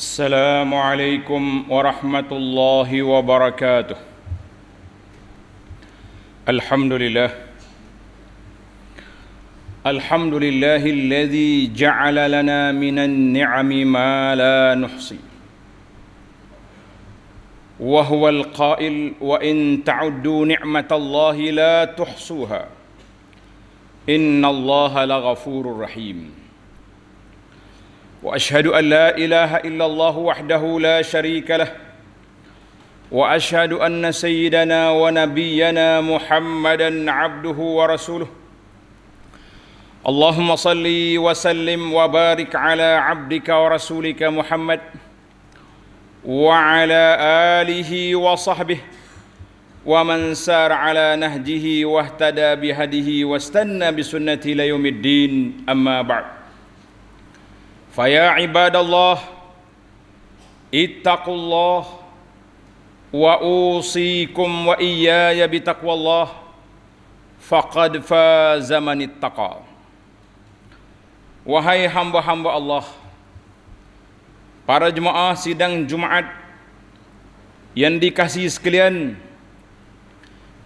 السلام عليكم ورحمة الله وبركاته. الحمد لله الذي جعل لنا من النعم ما لا نحصي، وهو القائل: وإن تعدوا نعمة الله لا تحصوها إن الله لغفور رحيم. وأشهد أن لا إله إلا الله وحده لا شريك له، وأشهد أن سيدنا ونبينا محمدًا عبده ورسوله. اللهم صل وسلم وبارك على عبدك ورسولك محمد وعلى آله وصحبه ومن سار على نهجه واهتدى بهديه واستنى بسنته إلى يوم الدين. أما بعد، فيا عباد الله اتقوا الله وأوصيكم وإياي بتقوى الله فقد فاز من اتقى. Wahai hamba-hamba Allah, para jemaah sidang Jumaat yang dikasihi sekalian,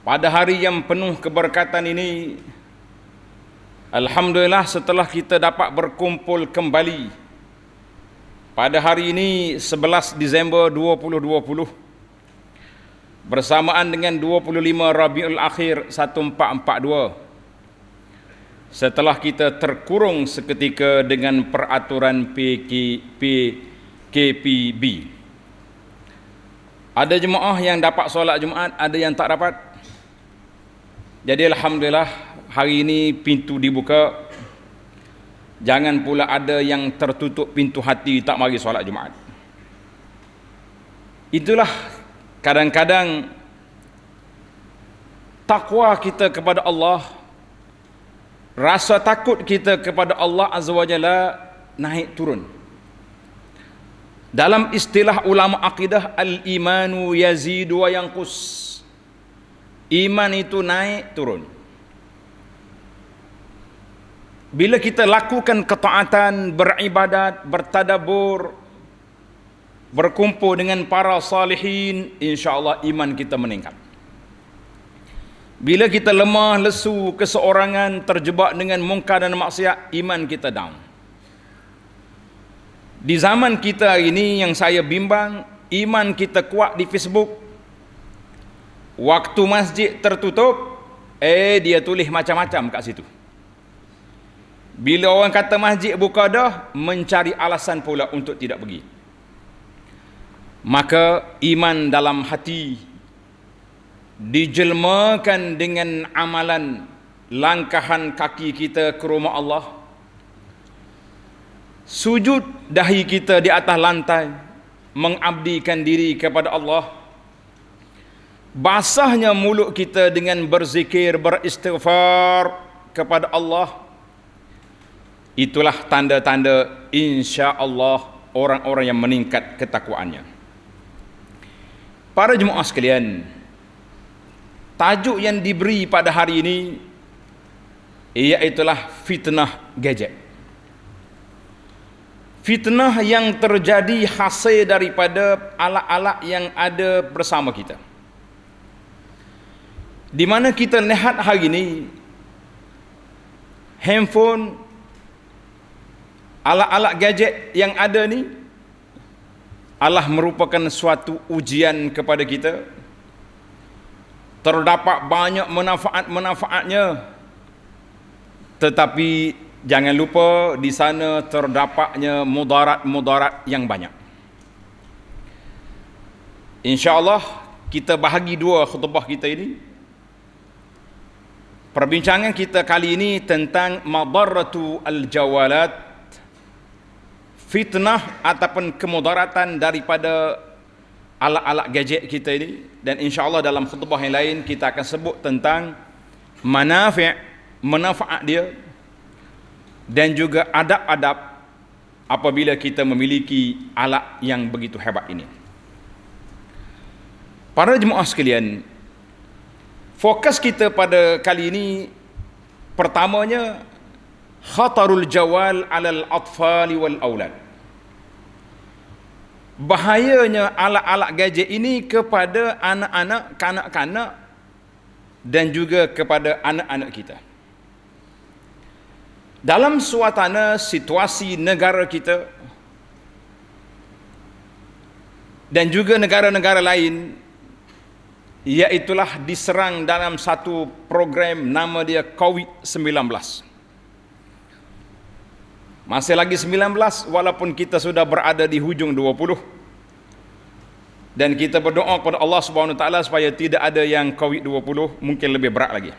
pada hari yang penuh keberkatan ini, alhamdulillah, setelah kita dapat berkumpul kembali pada hari ini 11 Disember 2020 bersamaan dengan 25 Rabiul Akhir 1442, setelah kita terkurung seketika dengan peraturan PKPB. Ada jemaah yang dapat solat Jumaat, ada yang tak dapat. Jadi alhamdulillah, hari ini pintu dibuka. Jangan pula ada yang tertutup pintu hati tak mari solat Jumaat. Itulah kadang-kadang takwa kita kepada Allah, rasa takut kita kepada Allah Azza wa Jalla naik turun. Dalam istilah ulama akidah, al-imanu yazidu wa yanqus. Iman itu naik turun. Bila kita lakukan ketaatan, beribadat, bertadabbur, berkumpul dengan para salihin, insya-Allah iman kita meningkat. Bila kita lemah, lesu, keseorangan, terjebak dengan mungkar dan maksiat, iman kita down. Di zaman kita ini yang saya bimbang, iman kita kuat di Facebook. Waktu masjid tertutup, dia tulis macam-macam kat situ. Bila orang kata masjid buka dah, mencari alasan pula untuk tidak pergi. Maka iman dalam hati dijelmakan dengan amalan langkahan kaki kita ke rumah Allah, sujud dahi kita di atas lantai mengabdikan diri kepada Allah, basahnya mulut kita dengan berzikir, beristighfar kepada Allah. Itulah tanda-tanda insya-Allah orang-orang yang meningkat ketakwaannya. Para jemaah sekalian, tajuk yang diberi pada hari ini iaitulah fitnah gadget. Fitnah yang terjadi hasil daripada alat-alat yang ada bersama kita. Di mana kita lihat hari ini, handphone, alat-alat gadget yang ada ni adalah merupakan suatu ujian kepada kita. Terdapat banyak manfaat-manfaatnya, tetapi jangan lupa di sana terdapatnya mudarat-mudarat yang banyak. InsyaAllah kita bahagi dua khutbah kita ini. Perbincangan kita kali ini tentang madarratu al-jawalat, fitnah ataupun kemudaratan daripada alat-alat gadget kita ini. Dan insya-Allah dalam khutbah yang lain kita akan sebut tentang manfaat dia dan juga adab-adab apabila kita memiliki alat yang begitu hebat ini. Para jemaah sekalian, fokus kita pada kali ini pertamanya khatarul jawal alal atfali wal aulad. bahayanya alat-alat gadget ini kepada anak-anak, kanak-kanak dan juga kepada anak-anak kita. Dalam suasana situasi negara kita dan juga negara-negara lain, iaitulah diserang dalam satu program nama dia COVID-19. Masih lagi 19 walaupun kita sudah berada di hujung 20. Dan kita berdoa kepada Allah Subhanahu Wa Taala supaya tidak ada yang COVID-20, mungkin lebih berat lagi.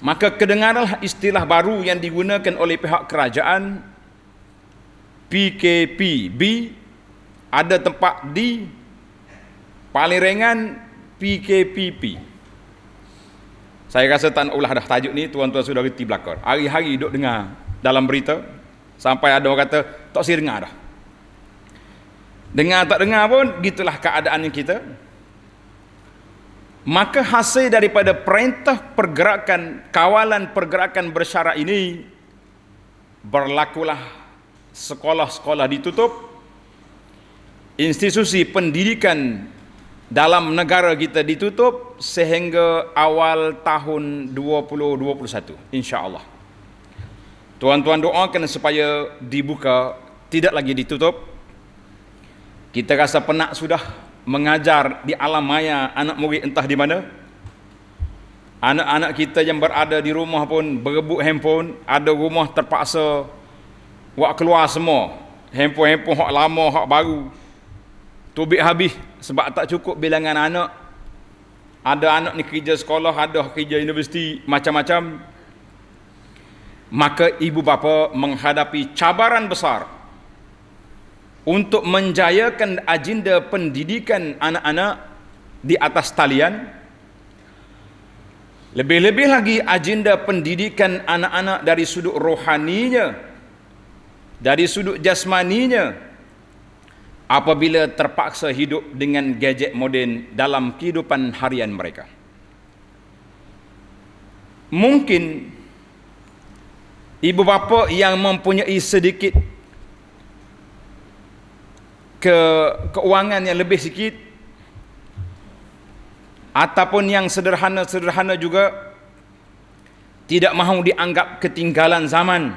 Maka kedengaranlah istilah baru yang digunakan oleh pihak kerajaan, PKPB, ada tempat di, paling ringan PKPP. Saya rasa tak nak ulah dah tajuk ni, tuan-tuan sudah reti belakang. Hari-hari duduk dengar dalam berita, sampai ada orang kata, tak si dengar dah. Dengar tak dengar pun, gitulah keadaan kita. Maka hasil daripada perintah pergerakan, kawalan pergerakan bersyarat ini, berlakulah sekolah-sekolah ditutup, institusi pendidikan dalam negara kita ditutup sehingga awal tahun 2021, insya-Allah. Tuan-tuan doakan supaya dibuka, tidak lagi ditutup. Kita rasa penat sudah mengajar di alam maya anak murid entah di mana. Anak-anak kita yang berada di rumah pun berebut handphone, ada rumah terpaksa buat keluar semua handphone-handphone hak lama, hak baru. Tubik habis sebab tak cukup bilangan anak. Ada anak ni kerja sekolah, ada kerja universiti, macam-macam. Maka ibu bapa menghadapi cabaran besar untuk menjayakan agenda pendidikan anak-anak di atas talian. Lebih-lebih lagi agenda pendidikan anak-anak dari sudut rohaninya, dari sudut jasmaninya, apabila terpaksa hidup dengan gadget moden dalam kehidupan harian mereka. Mungkin ibu bapa yang mempunyai sedikit keuangan yang lebih sikit, ataupun yang sederhana-sederhana juga, tidak mahu dianggap ketinggalan zaman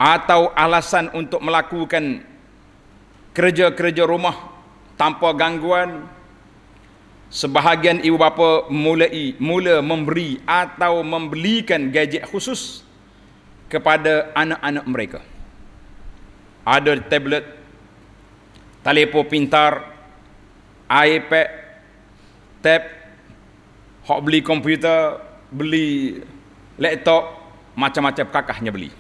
atau alasan untuk melakukan kerja-kerja rumah tanpa gangguan. Sebahagian ibu bapa mula memberi atau membelikan gadget khusus kepada anak-anak mereka. Ada tablet, telefon pintar, iPad, tab, hok beli komputer, beli laptop, macam-macam kakahnya beli.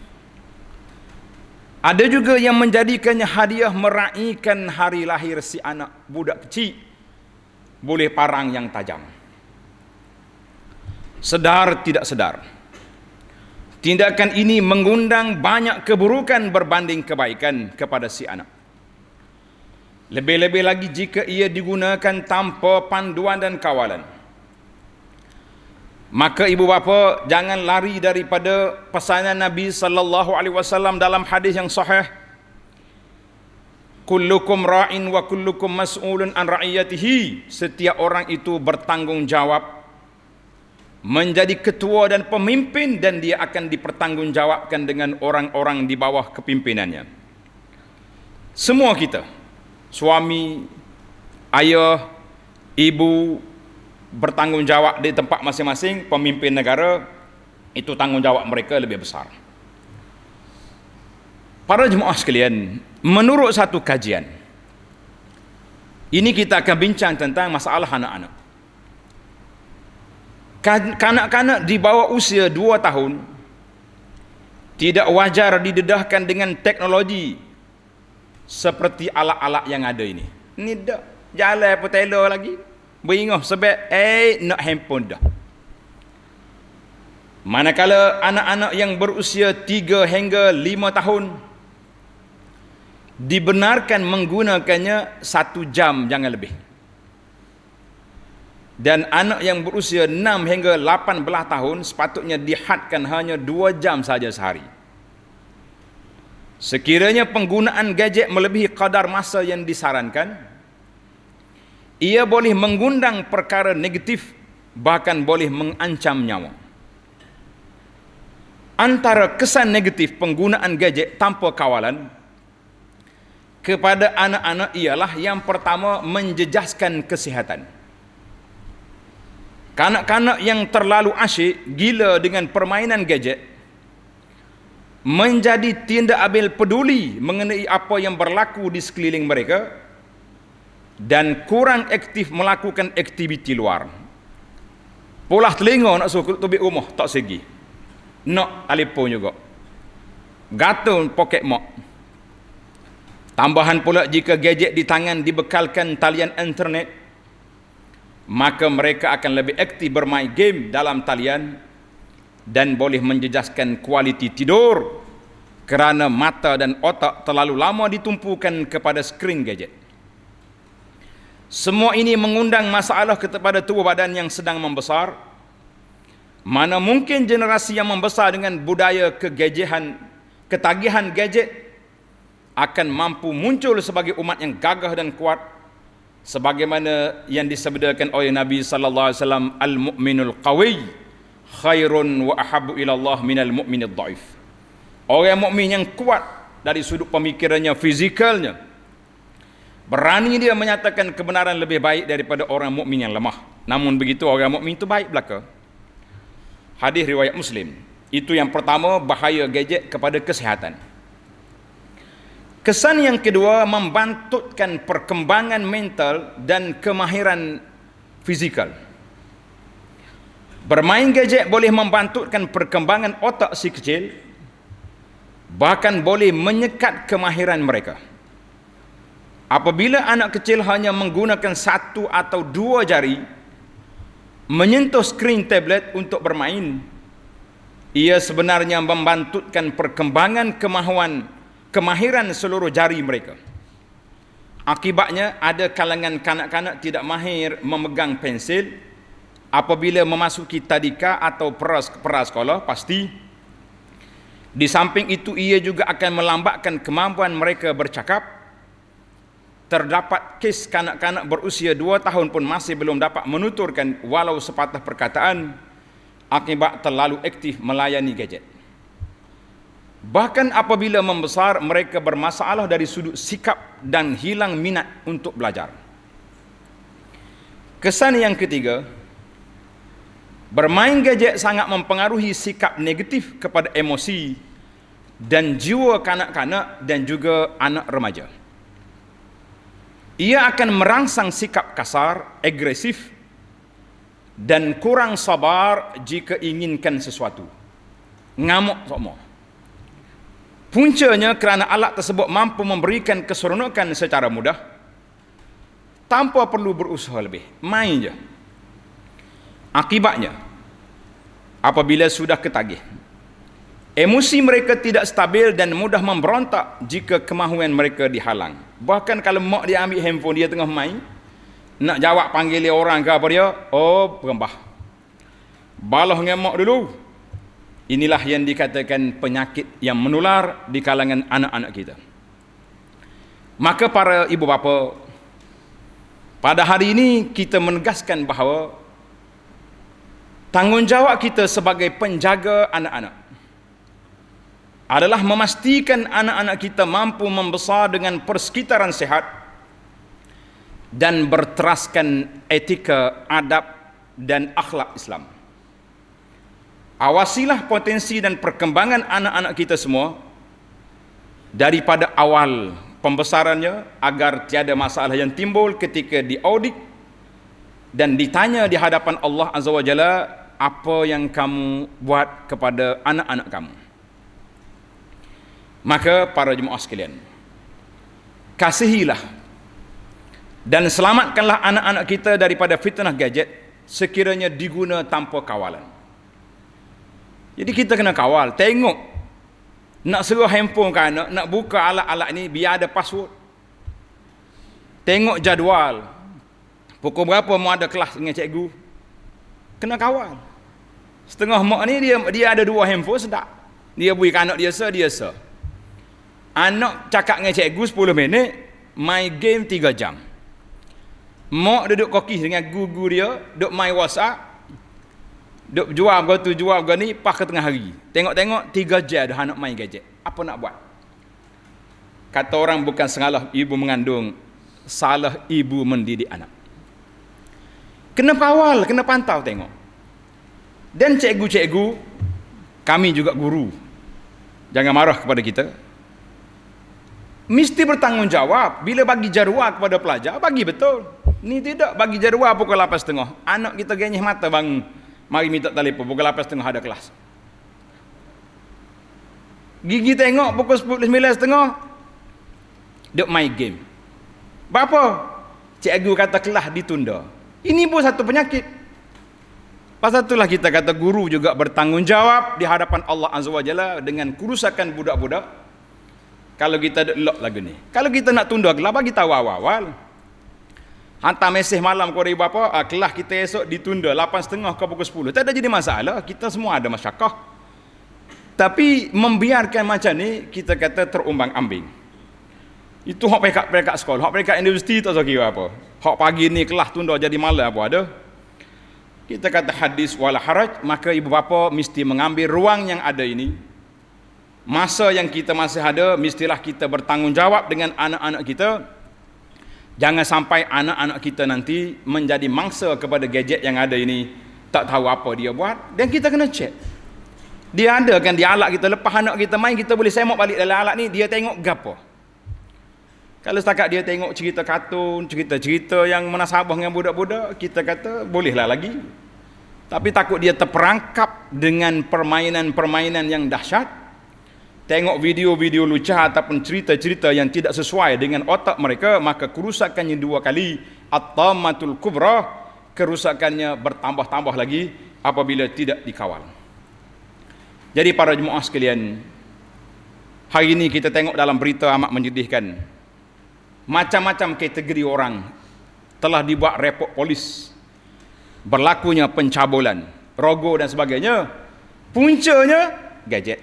Ada juga yang menjadikannya hadiah meraihkan hari lahir si anak budak kecil, boleh parang yang tajam. Sedar tidak sedar, tindakan ini mengundang banyak keburukan berbanding kebaikan kepada si anak. Lebih-lebih lagi jika ia digunakan tanpa panduan dan kawalan. Maka ibu bapa jangan lari daripada pesanan Nabi sallallahu alaihi wasallam dalam hadis yang sahih. Kullukum ra'in wa kullukum mas'ulun an ra'iyatihi. Setiap orang itu bertanggungjawab menjadi ketua dan pemimpin, dan dia akan dipertanggungjawabkan dengan orang-orang di bawah kepimpinannya. Semua kita, suami, ayah, ibu, bertanggungjawab di tempat masing-masing. Pemimpin negara, itu tanggungjawab mereka lebih besar. Para jemaah sekalian, menurut satu kajian, ini kita akan bincang tentang masalah anak-anak. Kanak-kanak di bawah usia 2 tahun tidak wajar didedahkan dengan teknologi seperti alat-alat yang ada ini. Ini dah jalan apa telo lagi, beringoh sebab nak handphone dah. Manakala anak-anak yang berusia 3 hingga 5 tahun dibenarkan menggunakannya 1 jam, jangan lebih. Dan anak yang berusia 6 hingga 18 tahun sepatutnya dihadkan hanya 2 jam saja sehari. Sekiranya penggunaan gadget melebihi kadar masa yang disarankan, ia boleh mengundang perkara negatif, bahkan boleh mengancam nyawa. Antara kesan negatif penggunaan gadget tanpa kawalan kepada anak-anak ialah yang pertama, menjejaskan kesihatan. Kanak-kanak yang terlalu asyik, gila dengan permainan gadget, menjadi tidak ambil peduli mengenai apa yang berlaku di sekeliling mereka dan kurang aktif melakukan aktiviti luar. Polah telinga nak suruh tubik rumah tak segi. Nak telefon juga. Gatul poket mak. Tambahan pula, jika gadget di tangan dibekalkan talian internet, maka mereka akan lebih aktif bermain game dalam talian dan boleh menjejaskan kualiti tidur kerana mata dan otak terlalu lama ditumpukan kepada skrin gadget. Semua ini mengundang masalah kepada tubuh badan yang sedang membesar. Mana mungkin generasi yang membesar dengan budaya ketagihan gadget akan mampu muncul sebagai umat yang gagah dan kuat, sebagaimana yang disabdakan oleh Nabi sallallahu alaihi wasallam, al-mu'minul qawi khairun wa ahabbu ila Allah minal mu'minid dhaif. Orang mukmin yang kuat dari sudut pemikirannya, fizikalnya, berani dia menyatakan kebenaran lebih baik daripada orang mukmin yang lemah. Namun begitu, orang mukmin itu baik belaka. Hadis riwayat Muslim. Itu yang pertama, bahaya gadget kepada kesihatan. Kesan yang kedua, membantutkan perkembangan mental dan kemahiran fizikal. Bermain gadget boleh membantutkan perkembangan otak si kecil, bahkan boleh menyekat kemahiran mereka. Apabila anak kecil hanya menggunakan satu atau dua jari menyentuh skrin tablet untuk bermain, ia sebenarnya membantutkan perkembangan kemahiran seluruh jari mereka. Akibatnya, ada kalangan kanak-kanak tidak mahir memegang pensil. Apabila memasuki tadika atau prasekolah, pasti di samping itu ia juga akan melambatkan kemampuan mereka bercakap. Terdapat kes kanak-kanak berusia 2 tahun pun masih belum dapat menuturkan walau sepatah perkataan akibat terlalu aktif melayani gadget. Bahkan apabila membesar, mereka bermasalah dari sudut sikap dan hilang minat untuk belajar. Kesan yang ketiga, bermain gadget sangat mempengaruhi sikap negatif kepada emosi dan jiwa kanak-kanak dan juga anak remaja. Ia akan merangsang sikap kasar, agresif dan kurang sabar jika inginkan sesuatu. Ngamuk semua. Puncanya kerana alat tersebut mampu memberikan keseronokan secara mudah tanpa perlu berusaha lebih. Main je. Akibatnya, apabila sudah ketagih, emosi mereka tidak stabil dan mudah memberontak jika kemahuan mereka dihalang. Bahkan kalau mak dia ambil handphone, dia tengah main, nak jawab panggil dia orang ke apa dia, oh berembah. Balah dengan mak dulu. Inilah yang dikatakan penyakit yang menular di kalangan anak-anak kita. Maka para ibu bapa, pada hari ini kita menegaskan bahawa tanggungjawab kita sebagai penjaga anak-anak adalah memastikan anak-anak kita mampu membesar dengan persekitaran sehat dan berteraskan etika, adab dan akhlak Islam. Awasilah potensi dan perkembangan anak-anak kita semua daripada awal pembesarannya agar tiada masalah yang timbul ketika diaudit dan ditanya di hadapan Allah Azza wa Jalla, apa yang kamu buat kepada anak-anak kamu. Maka para jemaah sekalian, kasihilah dan selamatkanlah anak-anak kita daripada fitnah gadget sekiranya diguna tanpa kawalan. Jadi kita kena kawal, tengok nak suruh handphone ke anak, nak buka alat-alat ni biar ada password. Tengok jadual, pukul berapa mau ada kelas dengan cikgu. Kena kawal. Setengah mak ni dia ada 2 handphone sedap. Dia beri ke anak dia se. Anak cakap dengan cikgu 10 minit, main game 3 jam. Mak duduk kokis dengan guru dia, duk main WhatsApp, duk jual tu jual ni pas ke tengah hari. Tengok-tengok 3 jam dah anak main gadget. Apa nak buat? Kata orang bukan salah ibu mengandung, salah ibu mendidik anak. Kena kawal, kena pantau tengok. Dan cikgu-cikgu, kami juga guru, jangan marah kepada kita, mesti bertanggungjawab. Bila bagi jadual kepada pelajar, bagi betul. Ni tidak bagi jadual pukul 8.30. Anak kita genyih mata bang, mari minta telefon pukul 8.30 ada kelas. Gigi tengok pukul 9.30 duk main game. Berapa? Cikgu kata kelas ditunda. Ini pun satu penyakit. Pasal itulah kita kata guru juga bertanggungjawab di hadapan Allah Azza wa Jalla dengan kerusakan budak-budak. Kalau kita lock lagu ni. Kalau kita nak tunda kelas, bagi tahu awal-awal. Hantar mesej malam kepada ibu bapa, kelas kita esok ditunda 8.30 ke pukul 10. Tak ada jadi masalah, kita semua ada masyarakat. Tapi membiarkan macam ni, kita kata terumbang-ambing. Itu hak peringkat sekolah, hak peringkat universiti tak tahu kira apa. Hak pagi ni kelas tunda jadi malam apa ada. Kita kata hadis wala haraj, maka ibu bapa mesti mengambil ruang yang ada ini. Masa yang kita masih ada, mestilah kita bertanggungjawab dengan anak-anak kita. Jangan sampai anak-anak kita nanti menjadi mangsa kepada gadget yang ada ini, tak tahu apa dia buat, dan kita kena cek. Dia ada kan, dia alat kita, lepas anak kita main, kita boleh semak balik dalam alat ni, dia tengok gapo. Kalau setakat dia tengok cerita kartun, cerita-cerita yang munasabah dengan budak-budak, kita kata bolehlah lagi. Tapi takut dia terperangkap dengan permainan-permainan yang dahsyat, tengok video-video lucah ataupun cerita-cerita yang tidak sesuai dengan otak mereka, maka kerusakannya 2 kali, at-tammatul kubra, kerusakannya bertambah-tambah lagi apabila tidak dikawal. Jadi para jemaah sekalian, hari ini kita tengok dalam berita amat menyedihkan. Macam-macam kategori orang telah dibuat report polis. Berlakunya pencabulan, rogo dan sebagainya. Puncanya gadget.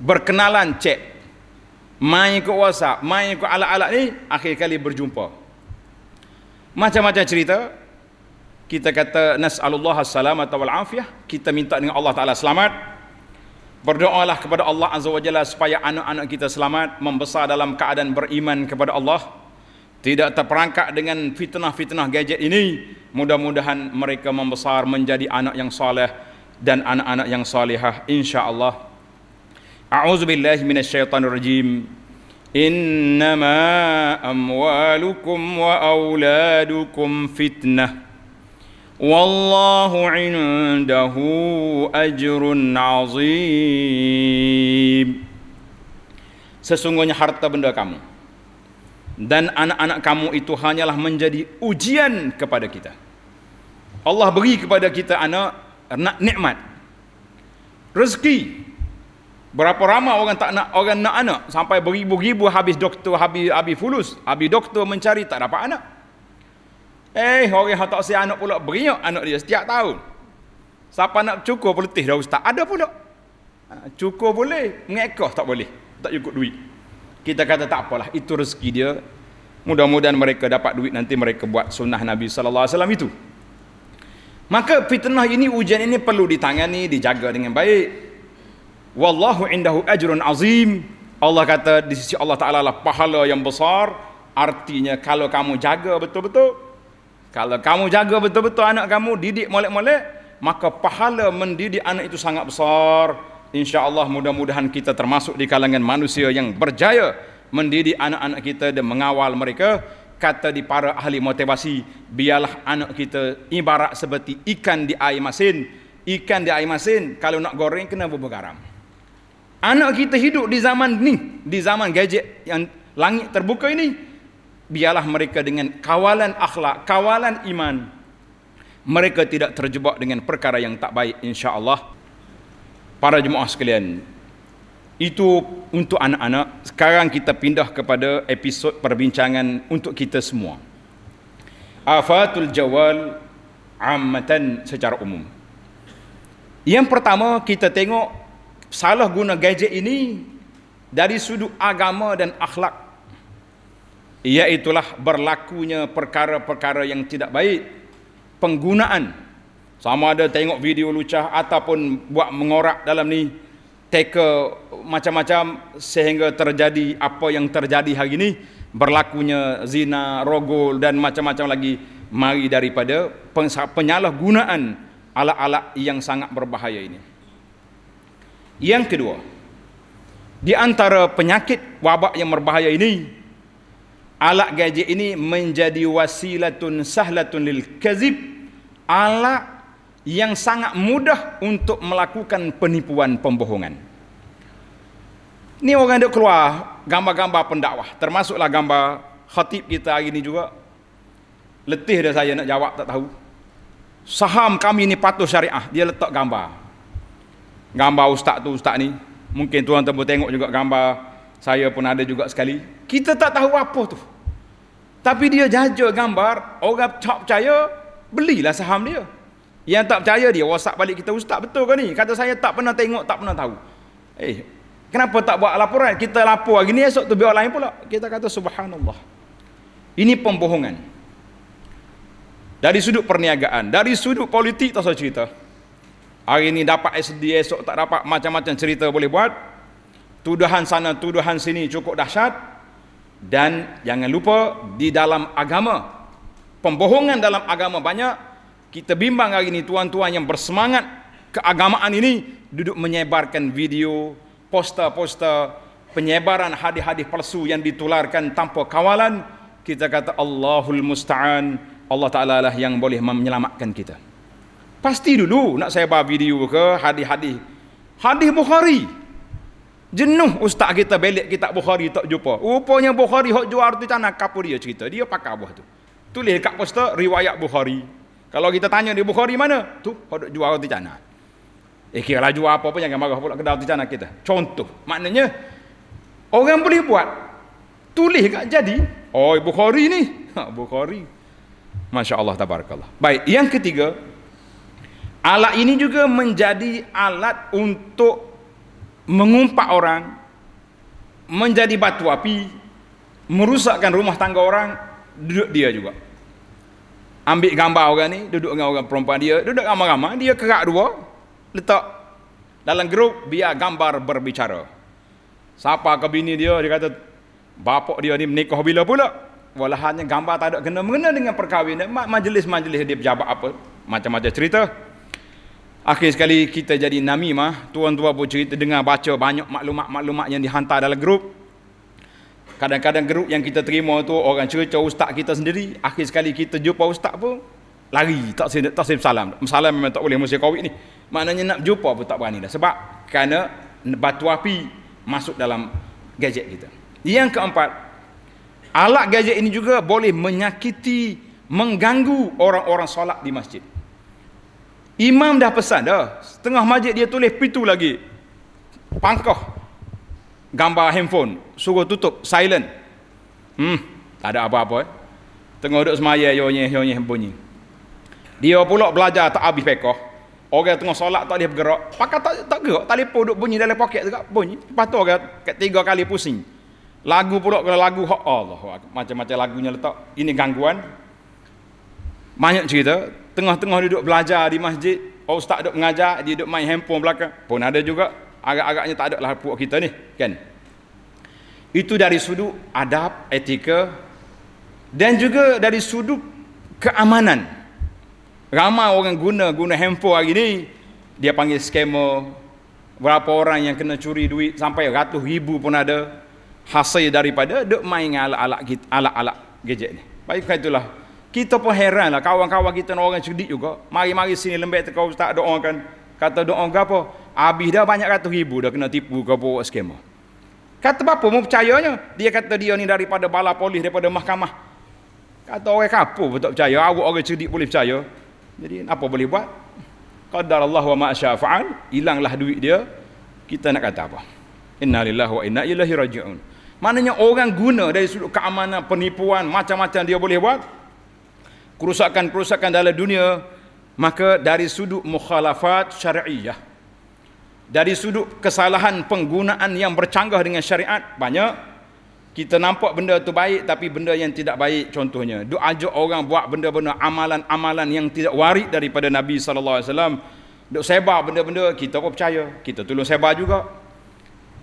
Berkenalan chat, main ke WhatsApp, main ke alat-alat ni, akhir kali berjumpa. Macam-macam cerita. Kita kata nas'alullah as-salamata wal afiyah, kita minta dengan Allah Ta'ala selamat. Berdoalah kepada Allah Azza wa Jalla supaya anak-anak kita selamat, membesar dalam keadaan beriman kepada Allah, tidak terperangkap dengan fitnah-fitnah gadget ini. Mudah-mudahan mereka membesar menjadi anak yang soleh dan anak-anak yang solehah insya-Allah. A'udzubillahi minasyaitonirrajim. Innama amwalukum wa auladukum fitnah. Wallahu indahu ajrun azim. Sesungguhnya harta benda kamu dan anak-anak kamu itu hanyalah menjadi ujian kepada kita. Allah beri kepada kita anak nikmat, rezeki. Berapa ramai orang tak nak, orang nak anak, sampai beribu-ribu habis doktor, habis fulus, habis doktor mencari tak dapat anak. Orang yang tak si anak pula beriak anak dia setiap tahun. Siapa nak cukur peletih dah ustaz? Ada pula. Cukur boleh, mengekah tak boleh. Tak cukup duit. Kita kata tak apalah, itu rezeki dia. Mudah-mudahan mereka dapat duit nanti mereka buat sunnah Nabi sallallahu alaihi wasallam itu. Maka fitnah ini, ujian ini perlu ditangani, dijaga dengan baik. Wallahu indahu ajrun azim. Allah kata di sisi Allah Ta'ala lah pahala yang besar. Artinya kalau kamu jaga betul-betul, kalau kamu jaga betul-betul anak kamu, didik molek-molek, maka pahala mendidik anak itu sangat besar. InsyaAllah mudah-mudahan kita termasuk di kalangan manusia yang berjaya mendidik anak-anak kita dan mengawal mereka. Kata di para ahli motivasi, biarlah anak kita ibarat seperti ikan di air masin. Ikan di air masin, kalau nak goreng kena bubur garam. Anak kita hidup di zaman ni, di zaman gadget yang langit terbuka ini, biarlah mereka dengan kawalan akhlak, kawalan iman, mereka tidak terjebak dengan perkara yang tak baik insya-Allah. Para jemaah sekalian, itu untuk anak-anak. Sekarang kita pindah kepada episod perbincangan untuk kita semua. Afatul jawal ammatan, secara umum. Yang pertama kita tengok salah guna gadget ini dari sudut agama dan akhlak, iaitulah berlakunya perkara-perkara yang tidak baik, penggunaan, sama ada tengok video lucah ataupun buat mengorak dalam ni, teka macam-macam sehingga terjadi apa yang terjadi hari ini, berlakunya zina, rogol dan macam-macam lagi, mari daripada penyalahgunaan alat-alat yang sangat berbahaya ini. Yang kedua, di antara penyakit wabak yang berbahaya ini, alat gadget ini menjadi wasilatun sahlatun lil kazib, alat yang sangat mudah untuk melakukan penipuan, pembohongan. Ni orang duk keluar gambar-gambar pendakwah, termasuklah gambar khatib kita hari ni juga. Letih dah saya nak jawab, tak tahu. Saham kami ni patuh syariah, dia letak gambar. Gambar ustaz tu, ustaz ni. Mungkin tuan-tuan boleh tengok juga gambar saya pun ada juga sekali. Kita tak tahu apa tu. Tapi dia jaja gambar, orang tak percaya, belilah saham dia. Yang tak percaya dia WhatsApp balik kita, ustaz betul ke ni? Kata saya tak pernah tengok, tak pernah tahu. Kenapa tak buat laporan? Kita lapor hari ni, esok tu biar lain pula. Kita kata subhanallah. Ini pembohongan. Dari sudut perniagaan, dari sudut politik tak saya cerita. Hari ni dapat SD, esok tak dapat, macam-macam cerita boleh buat. Tuduhan sana, tuduhan sini cukup dahsyat. Dan jangan lupa di dalam agama, pembohongan dalam agama banyak. Kita bimbang hari ini tuan-tuan yang bersemangat keagamaan ini duduk menyebarkan video, poster-poster, penyebaran hadis-hadis palsu yang ditularkan tanpa kawalan. Kita kata Allahul Musta'an, Allah Ta'ala lah yang boleh menyelamatkan kita. Pasti dulu nak sebar video ke hadis-hadis, hadis Bukhari. Jenuh ustaz kita belik kitab Bukhari tak jumpa. Rupanya Bukhari hok jual roti canai, kapu dia cerita. Dia pakai buah tu. Tulis kat poster riwayat Bukhari. Kalau kita tanya di Bukhari mana? Tu hok jual roti canai. Kira jual apa pun jangan marah pula kedai roti canai kita. Contoh, maknanya orang boleh buat. Tulis kat jadi, oh Bukhari ni. Bukhari. Masya-Allah tabarakallah. Baik, yang ketiga, alat ini juga menjadi alat untuk mengumpat orang, menjadi batu api, merusakkan rumah tangga orang. Duduk dia juga ambil gambar orang ni, duduk dengan orang perempuan dia, duduk ramai-ramai, dia kerak dua, letak dalam grup, biar gambar berbicara. Siapa ke bini dia, dia kata bapak dia ni menikah bila pula, walahannya gambar tak ada kena-mengena dengan perkahwinan, majlis-majlis dia pejabat apa, macam-macam cerita. Akhir sekali kita jadi namimah, tuan-tuan pun cerita, dengar baca banyak maklumat-maklumat yang dihantar dalam grup. Kadang-kadang grup yang kita terima tu orang cerita ustaz kita sendiri. Akhir sekali kita jumpa ustaz pun lari, tak salam. Salam memang tak boleh musim Covid ni. Maknanya nak jumpa pun tak berani dah. Sebab kerana batu api masuk dalam gadget kita. Yang keempat, alat gadget ini juga boleh menyakiti, mengganggu orang-orang solat di masjid. Imam dah pesan dah, setengah masjid dia tulis pitu lagi, pangkah gambar handphone, suruh tutup, silent. Tak ada apa-apa. Tengah duduk semaya, yonyeh bunyi. Dia pula belajar tak habis pekoh. Orang tengah solat tak boleh bergerak, pakai tak gerak, telefon duduk bunyi dalam poket juga bunyi. Lepas tu orang 3 kali pusing. Lagu pula kalau lagu Allah, macam-macam lagunya letak. Ini gangguan. Banyak cerita, tengah-tengah duduk belajar di masjid, ustaz duduk mengajar, dia duduk main handphone belakang. Pun ada juga, agak-agaknya tak ada lah puak kita ni, kan? Itu dari sudut adab, etika, dan juga dari sudut keamanan. Ramai orang guna handphone hari ni, dia panggil scammer. Berapa orang yang kena curi duit sampai ratus ribu pun ada, hasil daripada duk main dengan alat-alat gadget ni. Baik, itulah. Kita pun heran lah, kawan-kawan kita orang cerdik juga. Mari-mari sini lembek tekau ustaz doakan. Kata doa ke apa? Habis dah banyak ratus ribu dah kena tipu ke bawa skema. Kata bapa mau percayanya? Dia kata dia ni daripada bala polis, daripada mahkamah. Kata orang kapur pun tak percaya, awak orang cerdik boleh percaya. Jadi apa boleh buat? Qadarallahu wa ma syaa fa'al, hilanglah duit dia. Kita nak kata apa? Inna lillahi wa inna ilaihi raji'un. Maknanya orang guna dari sudut keamanan, penipuan, macam-macam dia boleh buat. Kerusakan-kerusakan dalam dunia. Maka dari sudut mukhalafat syariah, Dari sudut kesalahan penggunaan yang bercanggah dengan syariat, banyak. Kita nampak benda tu baik, tapi benda yang tidak baik, contohnya duk ajak orang buat benda-benda amalan-amalan yang tidak warid daripada Nabi SAW. Duk sebar benda-benda, kita pun percaya, kita tolong sebar juga.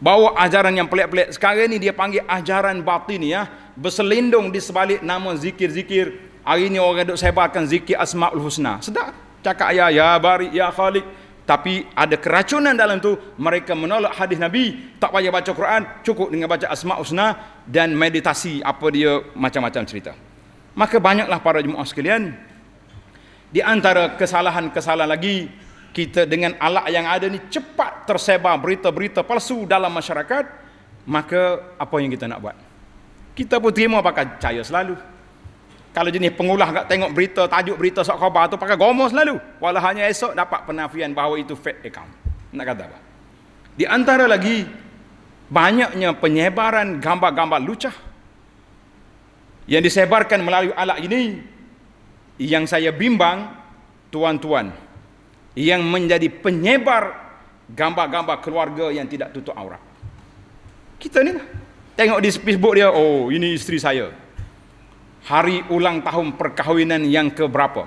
Bawa ajaran yang pelik-pelik. Sekarang ni dia panggil ajaran batin ya, berselindung di sebalik nama zikir-zikir. Hari ni orang duk sebarkan zikir Asmaul Husna. Sedap cakap ya Bari, ya Khalik. Tapi ada keracunan dalam tu. Mereka menolak hadis Nabi, tak payah baca Quran, cukup dengan baca Asmaul Husna dan meditasi apa dia macam-macam cerita. Maka banyaklah para jemaah sekalian, di antara kesalahan-kesalahan lagi, kita dengan alat yang ada ni cepat tersebar berita-berita palsu dalam masyarakat. Maka apa yang kita nak buat? Kita pun terima pakai percaya selalu. Kalau jenis pengulah tak tengok berita, tajuk berita sok khabar tu pakai gomo selalu. Walau hanya esok dapat penafian bahawa itu fake account. Nak kata apa? Di antara lagi, banyaknya penyebaran gambar-gambar lucah yang disebarkan melalui alat ini. Yang saya bimbang, tuan-tuan yang menjadi penyebar gambar-gambar keluarga yang tidak tutup aurat. Kita ni lah, tengok di Facebook dia, oh ini isteri saya, hari ulang tahun perkahwinan yang keberapa,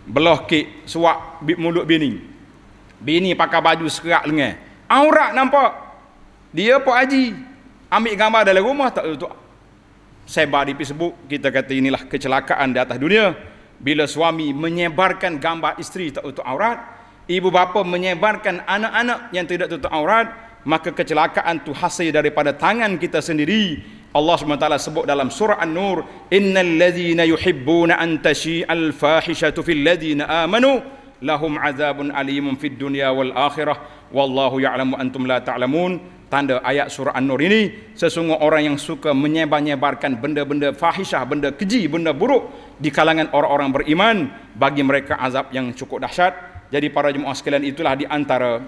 belah kek, suap mulut bini pakai baju sekerak lengan, aurat nampak, dia Pak Haji ambil gambar dalam rumah tak tutup, sebar di Facebook. Kita kata inilah kecelakaan di atas dunia. Bila suami menyebarkan gambar isteri tak tutup aurat, ibu bapa menyebarkan anak-anak yang tidak tutup aurat, maka kecelakaan itu hasil daripada tangan kita sendiri. Allah SWT sebut dalam surah An-Nur, innal ladzina yuhibbuna an tashi'al fahishatu fil ladzina amanu lahum azabun alimun fid dunya wal akhirah wallahu ya'lamu antum la ta'lamun. Tanda ayat surah An-Nur ini, sesungguhnya orang yang suka menyebar-nyebarkan benda-benda fahisyah, benda keji, benda buruk di kalangan orang-orang beriman, bagi mereka azab yang cukup dahsyat. Jadi para jemaah sekalian, itulah di antara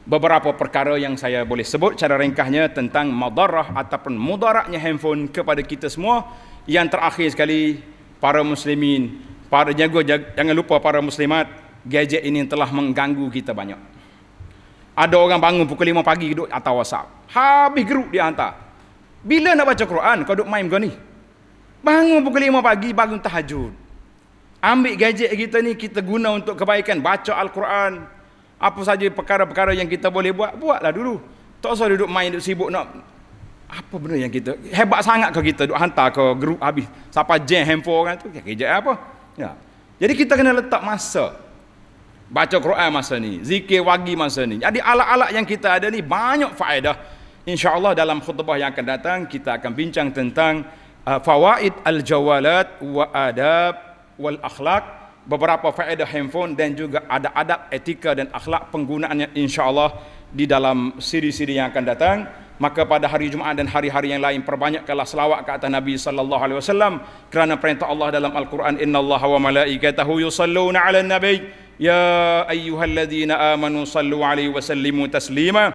beberapa perkara yang saya boleh sebut cara ringkasnya tentang madarah ataupun mudaratnya handphone kepada kita semua. Yang terakhir sekali, para muslimin, para jangan lupa para muslimat, gadget ini telah mengganggu kita banyak. Ada orang bangun pukul 5 pagi duduk atas WhatsApp, habis geruk dia hantar. Bila nak baca Quran kau duduk main kau ni? Bangun pukul 5 pagi, bangun tahajud. Ambil gadget kita ni, kita guna untuk kebaikan, baca Al-Quran. Apa saja perkara-perkara yang kita boleh buat, buatlah dulu. Tak usah duduk main, duduk sibuk nak apa benda yang kita hebat sangat ke kita duduk hantar ke grup habis siapa jam handphone orang tu kerja apa ya. Jadi kita kena letak masa baca Quran masa ni, zikir wagi masa ni. Jadi alat-alat yang kita ada ni banyak faedah. InsyaAllah dalam khutbah yang akan datang kita akan bincang tentang fawaid al-jawalat wa adab wal akhlaq, beberapa faedah handphone dan juga ada adab, etika dan akhlak penggunaannya insyaAllah di dalam siri-siri yang akan datang. Maka pada hari Jumaat dan hari-hari yang lain perbanyakkanlah selawat ke atas Nabi sallallahu alaihi wasallam, kerana perintah Allah dalam Al-Quran, innallaha wa malaikatahu yusalluna 'alan nabi ya ayyuhalladzina amanu sallu 'alaihi wa sallimu taslima.